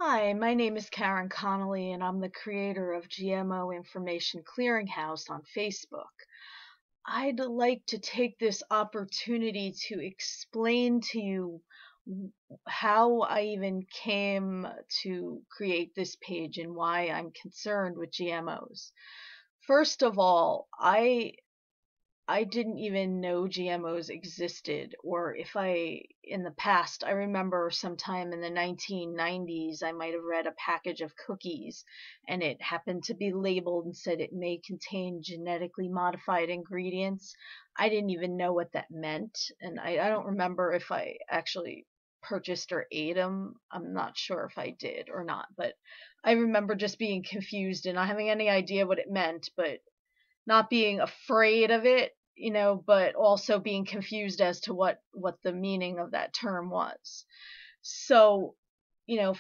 Hi, my name is Karen Connolly, and I'm the creator of GMO Information Clearinghouse on Facebook. I'd like to take this opportunity to explain to you how I even came to create this page and why I'm concerned with GMOs. First of all, I didn't even know GMOs existed, or if in the past, I remember sometime in the 1990s, I might have read a package of cookies and it happened to be labeled and said it may contain genetically modified ingredients. I didn't even know what that meant, and I don't remember if I actually purchased or ate them. I'm not sure if I did or not, but I remember just being confused and not having any idea what it meant, but not being afraid of it, but also being confused as to what the meaning of that term was. So,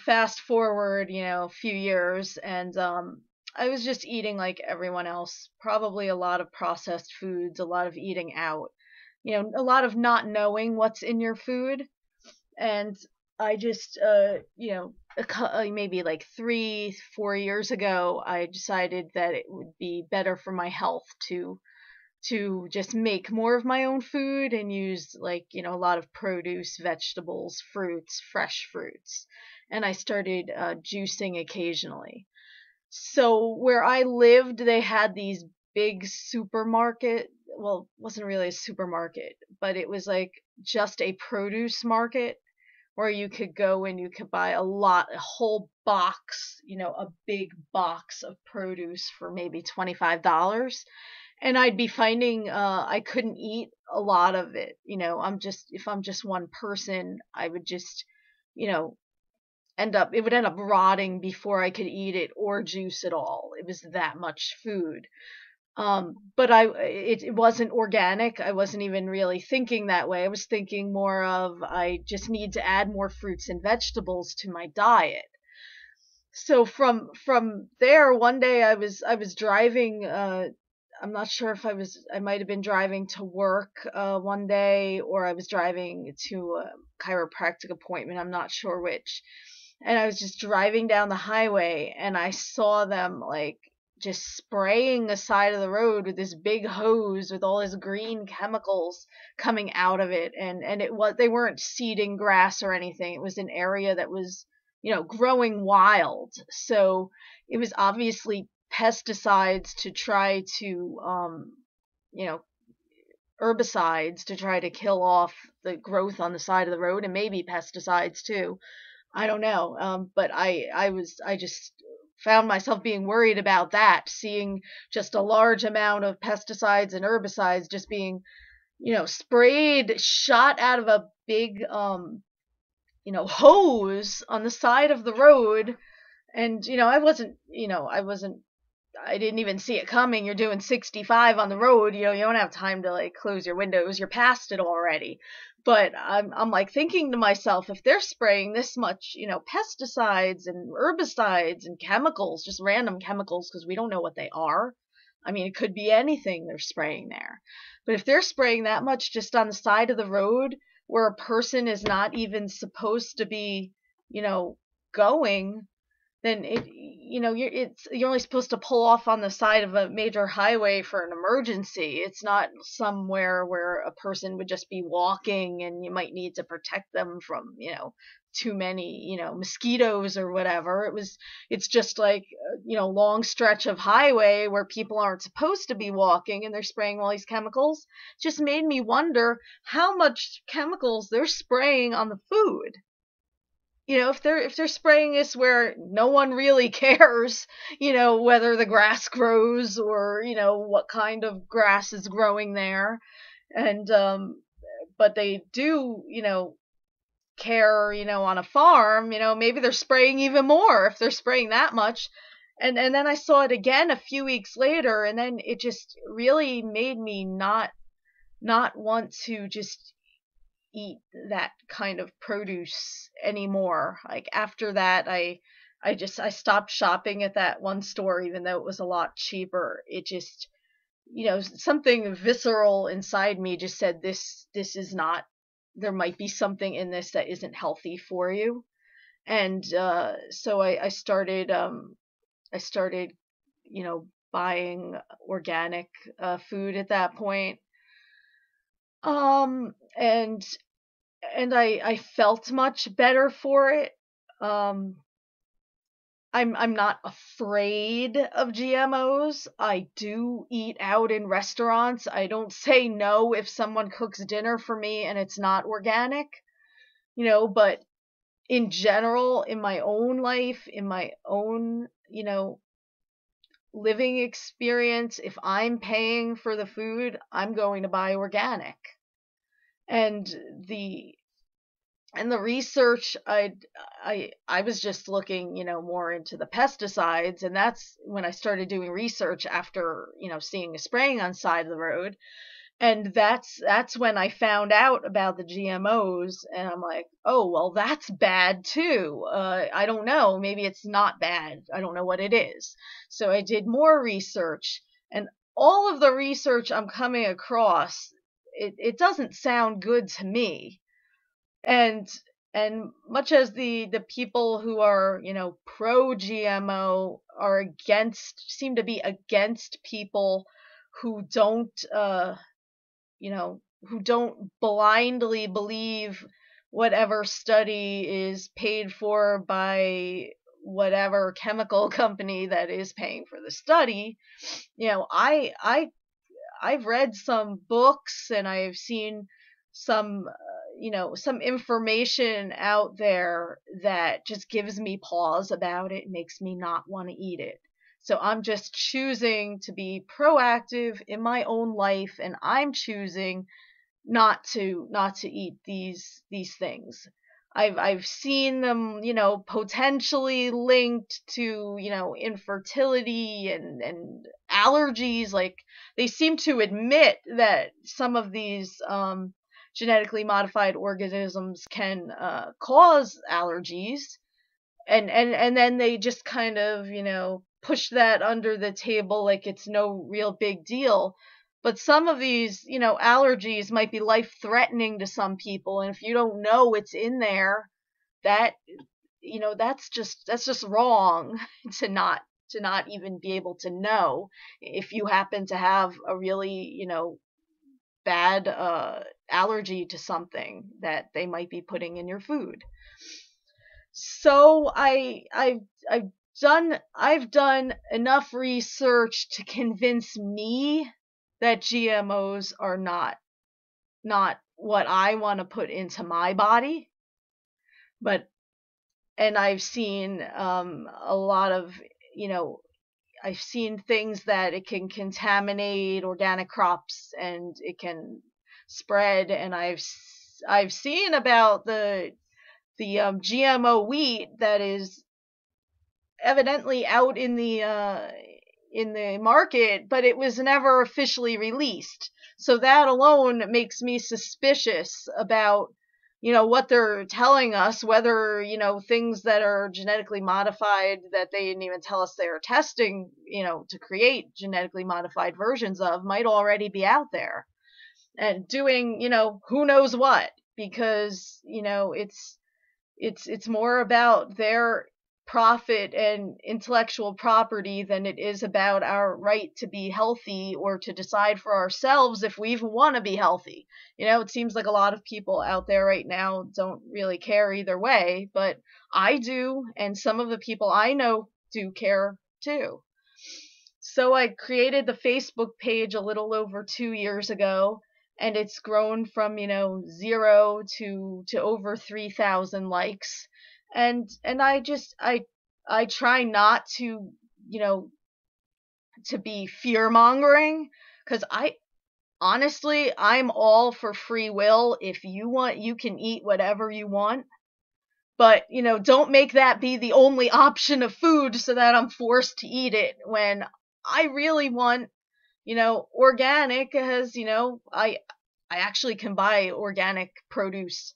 fast forward, a few years, and I was just eating like everyone else, probably a lot of processed foods, a lot of eating out, a lot of not knowing what's in your food. And I just, maybe like 3, 4 years ago, I decided that it would be better for my health to just make more of my own food and use, like, a lot of produce, vegetables, fruits, fresh fruits. And I started juicing occasionally. So where I lived, they had these big supermarket. Well, it wasn't really a supermarket, but it was like just a produce market where you could go and you could buy a whole box, a big box of produce for maybe $25. And I'd be finding I couldn't eat a lot of it. If I'm just one person, I would just, you know, it would end up rotting before I could eat it or juice it all. It was that much food. But it wasn't organic. I wasn't even really thinking that way. I was thinking more of I just need to add more fruits and vegetables to my diet. So from there, one day I was driving. I'm not sure if I might have been driving to work one day, or I was driving to a chiropractic appointment. I'm not sure which. And I was just driving down the highway and I saw them like just spraying the side of the road with this big hose with all this green chemicals coming out of it. And they weren't seeding grass or anything. It was an area that was, growing wild. So it was obviously pesticides to try to, you know, herbicides to try to kill off the growth on the side of the road, and maybe pesticides too. I don't know. But I just found myself being worried about that, seeing just a large amount of pesticides and herbicides just being, sprayed, shot out of a big, hose on the side of the road. And, I didn't even see it coming. You're doing 65 on the road. You don't have time to like close your windows. You're past it already. But I'm like thinking to myself, if they're spraying this much, pesticides and herbicides and chemicals, just random chemicals, because we don't know what they are. I mean, it could be anything they're spraying there. But if they're spraying that much just on the side of the road where a person is not even supposed to be, going, then you're only supposed to pull off on the side of a major highway for an emergency. It's not somewhere where a person would just be walking and you might need to protect them from, too many, mosquitoes or whatever. It's just like, long stretch of highway where people aren't supposed to be walking and they're spraying all these chemicals. Just made me wonder how much chemicals they're spraying on the food. If they're spraying this where no one really cares, whether the grass grows or, what kind of grass is growing there. And, but they do, care, on a farm, maybe they're spraying even more if they're spraying that much. And then I saw it again a few weeks later, and then it just really made me not want to just eat that kind of produce anymore. Like after that, I stopped shopping at that one store, even though it was a lot cheaper. It just, something visceral inside me just said, this is not, there might be something in this that isn't healthy for you. And so I started, buying organic food at that point. Um, and I felt much better for it. Um, I'm not afraid of GMOs. I do eat out in restaurants. I don't say no if someone cooks dinner for me and it's not organic, but in general, in my own life, in my own, living experience, if I'm paying for the food, I'm going to buy organic. And the research, I was just looking, more into the pesticides, and that's when I started doing research after, seeing a spraying on the side of the road. And that's when I found out about the GMOs, and I'm like, oh, well, that's bad too. I don't know, maybe it's not bad. I don't know what it is. So I did more research, and all of the research I'm coming across, it doesn't sound good to me. And much as the people who are, pro GMO are seem to be against people who don't who don't blindly believe whatever study is paid for by whatever chemical company that is paying for the study. I've read some books, and I've seen some some information out there that just gives me pause about it, makes me not want to eat it. So I'm just choosing to be proactive in my own life, and I'm choosing not to eat these things. I've seen them, potentially linked to, infertility and allergies. Like, they seem to admit that some of these genetically modified organisms can cause allergies, and then they just kind of, push that under the table like it's no real big deal. But some of these, allergies might be life threatening to some people, and if you don't know it's in there, that that's just wrong to not even be able to know if you happen to have a really, bad allergy to something that they might be putting in your food. So I've done enough research to convince me that GMOs are not what I want to put into my body. And I've seen a lot of, I've seen things that it can contaminate organic crops and it can spread. And I've seen about the GMO wheat that is evidently out in the market, but it was never officially released. So that alone makes me suspicious about, what they're telling us, whether, things that are genetically modified that they didn't even tell us they were testing, to create genetically modified versions of, might already be out there and doing, who knows what, because, it's more about their profit and intellectual property than it is about our right to be healthy or to decide for ourselves if we even want to be healthy. It seems like a lot of people out there right now don't really care either way, but I do, and some of the people I know do care too. So I created the Facebook page a little over 2 years ago, and it's grown from, 0 to over 3,000 likes. And I try not to, to be fear mongering, because honestly, I'm all for free will. If you want, you can eat whatever you want, but, don't make that be the only option of food so that I'm forced to eat it when I really want, organic. As I actually can buy organic produce,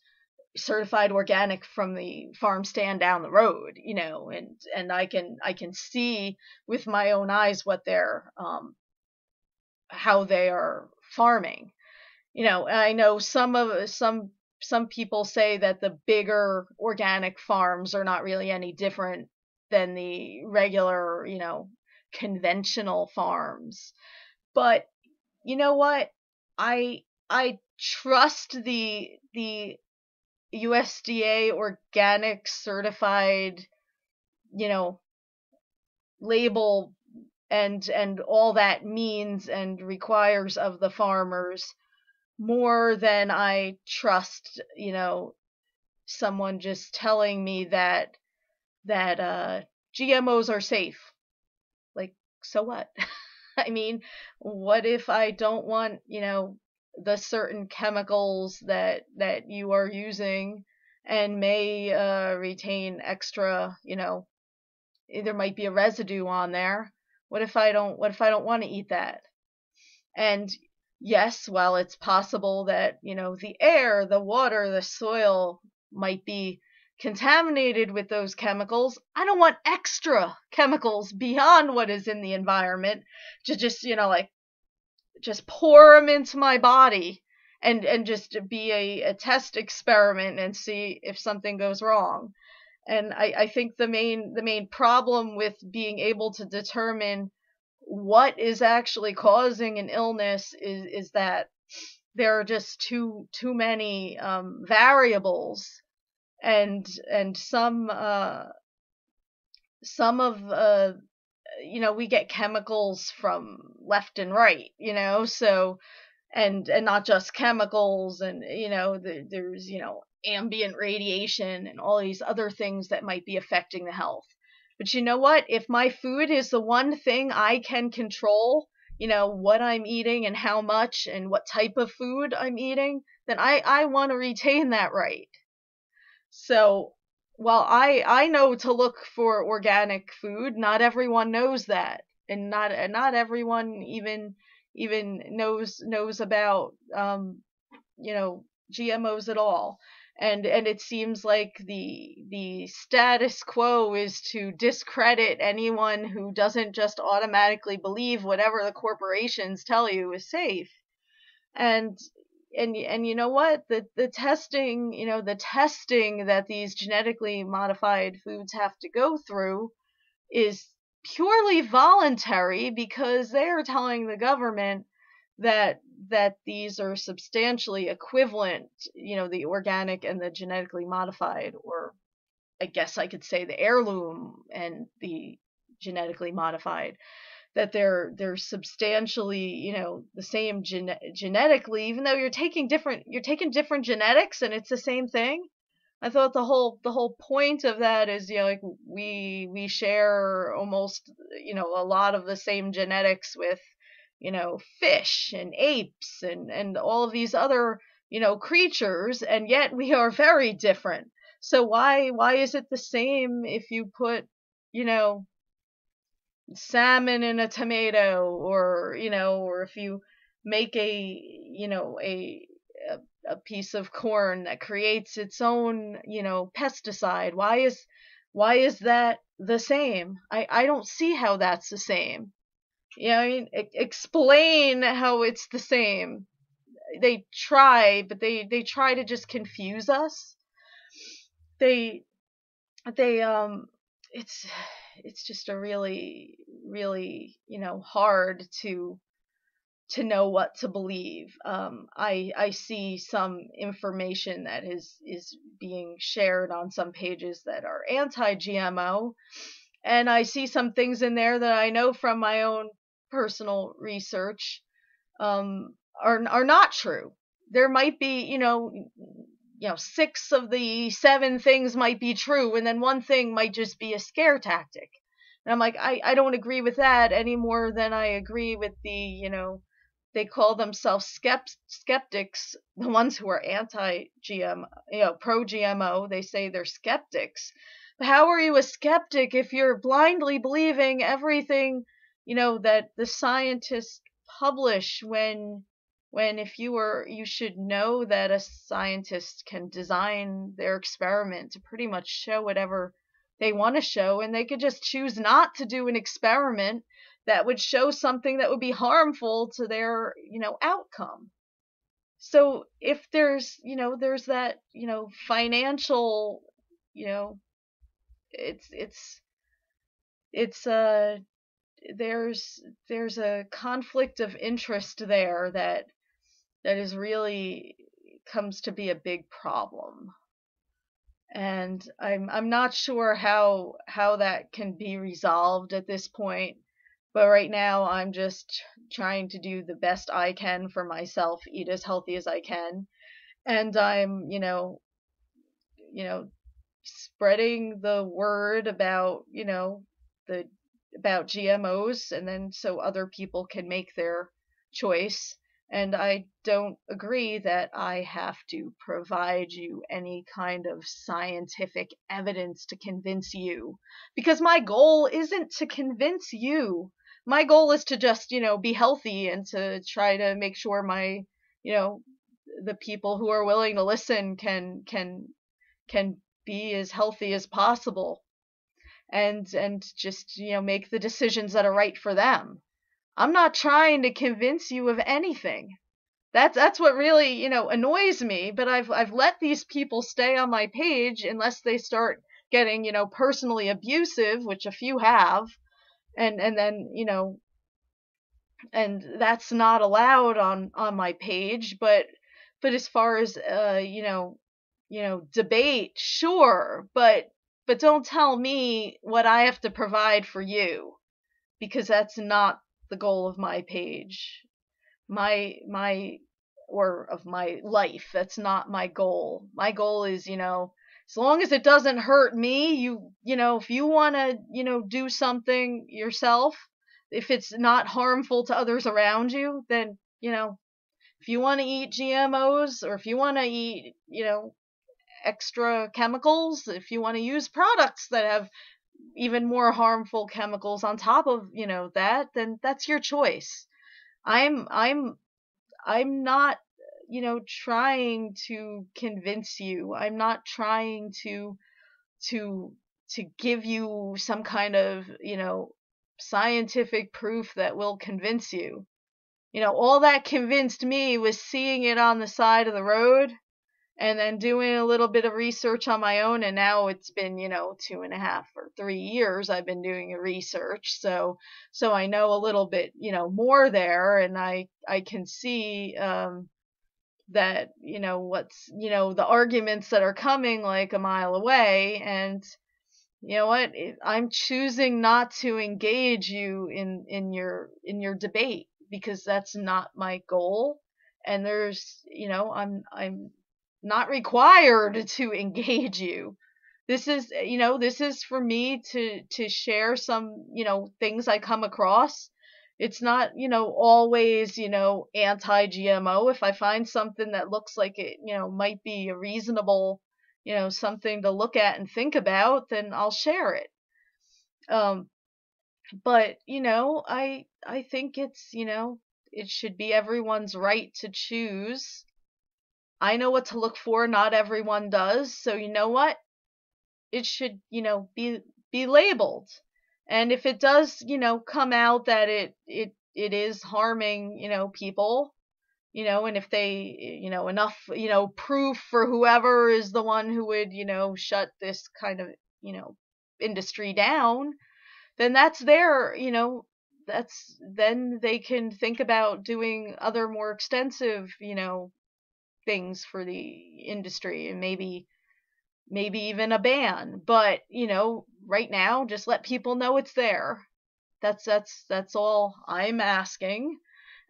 certified organic, from the farm stand down the road, and I can see with my own eyes what they're how they are farming. I know some some people say that the bigger organic farms are not really any different than the regular, conventional farms. But you know what? I trust the USDA organic certified, label and all that means and requires of the farmers more than I trust, someone just telling me that GMOs are safe. Like, so what? I mean, what if I don't want, the certain chemicals that you are using and may retain extra, there might be a residue on there. What if I don't want to eat that? And yes, while it's possible that, the air, the water, the soil might be contaminated with those chemicals, I don't want extra chemicals beyond what is in the environment to just, just pour them into my body and just be a test experiment and see if something goes wrong. And I think the main problem with being able to determine what is actually causing an illness is that there are just too many variables, and some of we get chemicals from left and right, so and not just chemicals, and there's ambient radiation and all these other things that might be affecting the health. But you know what? If my food is the one thing I can control, what I'm eating and how much and what type of food I'm eating, then I want to retain that right. So while I know to look for organic food, not everyone knows that, and not everyone even knows about GMOs at all. And it seems like the status quo is to discredit anyone who doesn't just automatically believe whatever the corporations tell you is safe. And you know what? The testing, the testing that these genetically modified foods have to go through is purely voluntary, because they are telling the government that these are substantially equivalent, the organic and the genetically modified, or I guess I could say the heirloom and the genetically modified, that they're substantially, the same genetically, even though you're taking different genetics and it's the same thing. I thought the whole point of that is, like we share almost, a lot of the same genetics with, fish and apes and all of these other, creatures, and yet we are very different. So why is it the same if you put, salmon in a tomato, or or if you make a piece of corn that creates its own, pesticide? Why is that the same? I don't see how that's the same. I mean, explain how it's the same. They try, but they try to just confuse us. They it's just a really hard to know what to believe. I see some information that is being shared on some pages that are anti-GMO, and I see some things in there that I know from my own personal research are not true. There might be, 6 of the 7 things might be true, and then one thing might just be a scare tactic. And I'm like, I don't agree with that any more than I agree with the, they call themselves skeptics, the ones who are anti-GM, pro-GMO, they say they're skeptics. But how are you a skeptic if you're blindly believing everything, that the scientists publish, when if you should know that a scientist can design their experiment to pretty much show whatever they want to show, and they could just choose not to do an experiment that would show something that would be harmful to their, outcome. So if there's, there's that, financial, you know, it's it's there's a conflict of interest there that is really comes to be a big problem. And I'm not sure how that can be resolved at this point. But right now I'm just trying to do the best I can for myself, eat as healthy as I can, and I'm, you know, spreading the word about, the about GMOs, and then so other people can make their choice. And I don't agree that I have to provide you any kind of scientific evidence to convince you, because my goal isn't to convince you. My goal is to just, be healthy and to try to make sure you know, the people who are willing to listen can be as healthy as possible, and just, make the decisions that are right for them. I'm not trying to convince you of anything. That's what really, annoys me, but I've let these people stay on my page unless they start getting, personally abusive, which a few have, and then, and that's not allowed on my page. But as far as, debate, sure, but don't tell me what I have to provide for you, because that's not the goal of my page, my or of my life. That's not my goal. My goal is, as long as it doesn't hurt me, if you want to, do something yourself, if it's not harmful to others around you, then, if you want to eat GMOs, or if you want to eat, extra chemicals, if you want to use products that have even more harmful chemicals on top of, that, then that's your choice. I'm not, trying to convince you. I'm not trying to give you some kind of, scientific proof that will convince you. All that convinced me was seeing it on the side of the road, and then doing a little bit of research on my own. And now it's been, 2.5 or 3 years I've been doing a research. So I know a little bit, more there, and I can see, that, what's, the arguments that are coming like a mile away. And you know what? I'm choosing not to engage you in your debate, because that's not my goal. And there's, I'm not required to engage you. This is for me to share some, things I come across. It's not, always, anti-GMO. If I find something that looks like it, might be a reasonable, something to look at and think about, then I'll share it. Um, but, I think it's, it should be everyone's right to choose. I know what to look for, not everyone does. So you know what? It should, be labeled. And if it does, come out that it is harming, people, and if they, enough, proof for whoever is the one who would, shut this kind of, industry down, then that's their, then they can think about doing other more extensive, things for the industry, and maybe even a ban. But, right now, just let people know it's there. That's all I'm asking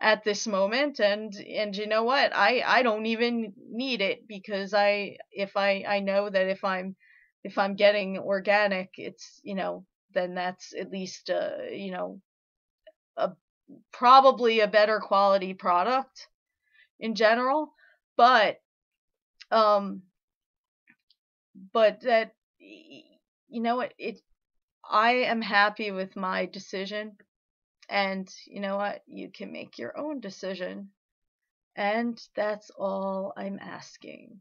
at this moment. And you know what? I don't even need it, because I know that if I'm getting organic, it's, then that's at least, a probably a better quality product in general. But um but that, it I am happy with my decision, and you know what, you can make your own decision, and that's all I'm asking.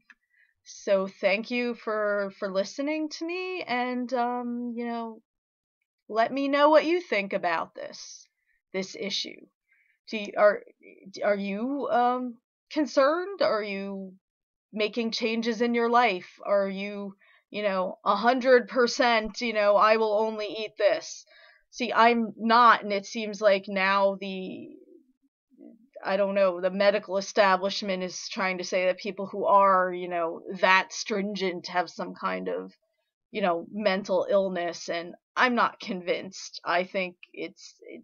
So thank you for listening to me, and let me know what you think about this issue. Are you concerned? Are you making changes in your life? Are you, 100%, I will only eat this? See, I'm not, and it seems like now I don't know, the medical establishment is trying to say that people who are, that stringent have some kind of, mental illness, and I'm not convinced. I think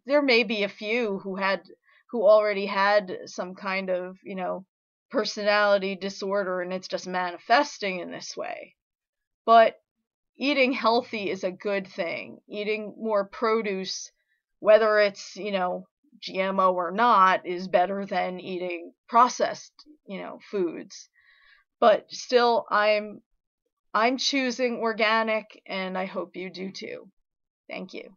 there may be a few who already had some kind of, personality disorder and it's just manifesting in this way. But eating healthy is a good thing. Eating more produce, whether it's, GMO or not, is better than eating processed, foods. But still, I'm choosing organic, and I hope you do too. Thank you.